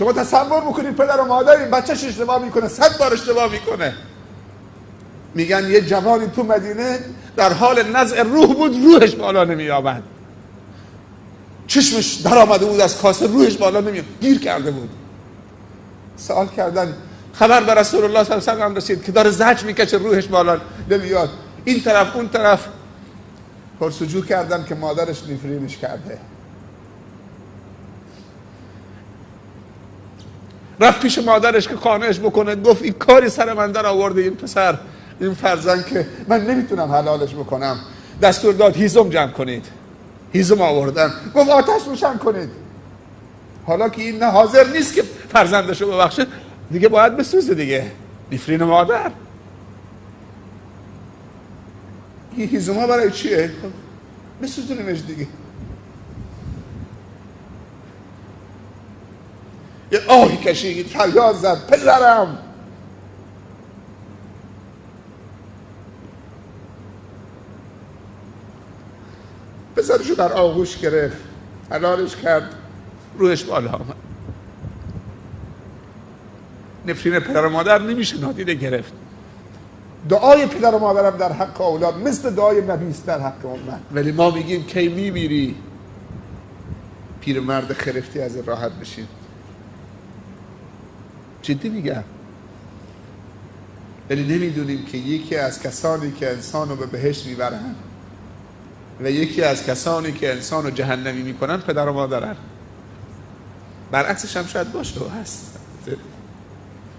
شما تصور میکنید پدر و مادر این بچهش اشتباه میکنه، 100 بار اشتباه میکنه. میگن یه جوانی تو مدینه در حال نزع روح بود، روحش بالا نمیآمد، چشمش در آمده بود از کاسه، روحش بالا نمیاد، گیر کرده بود. سوال کردن، خبر به رسول الله صلی الله علیه و آله رسید که داره زجر میکشه، روحش بالا نمیاد، این طرف اون طرف. پرسجو کردن که مادرش نفرینش کرده. رفت پیش مادرش که قانعش بکنه، گفت این کاری سر من در آورده این پسر، این فرزند که من نمیتونم حلالش بکنم. دستور داد هیزم جمع کنید. هیزم آوردن، گفت آتش روشن کنید. حالا که این نه حاضر نیست که فرزندشو ببخشه، دیگه باید بسوزه دیگه، نفرین مادر. این هیزم ها برای چیه؟ بسوزونیمش دیگه. یه آهی کشید، فریاد زد، پدرم. پسرشو در آغوش گرفت، حلالش کرد، روحش بالا آمد. نفرین پدر و مادر نمیشه نادیده گرفت. دعای پدر و مادرم در حق اولاد مثل دعای نبی است در حق امت. ولی ما میگیم کی میمیری؟ پیرمرد خرفتی از راحت بشین. جدی میگم. ولی نمیدونیم که یکی از کسانی که انسانو به بهشت میبرن و یکی از کسانی که انسانو جهنمی میکنن پدر و مادرن. برعکسش هم شاید باشه و هست.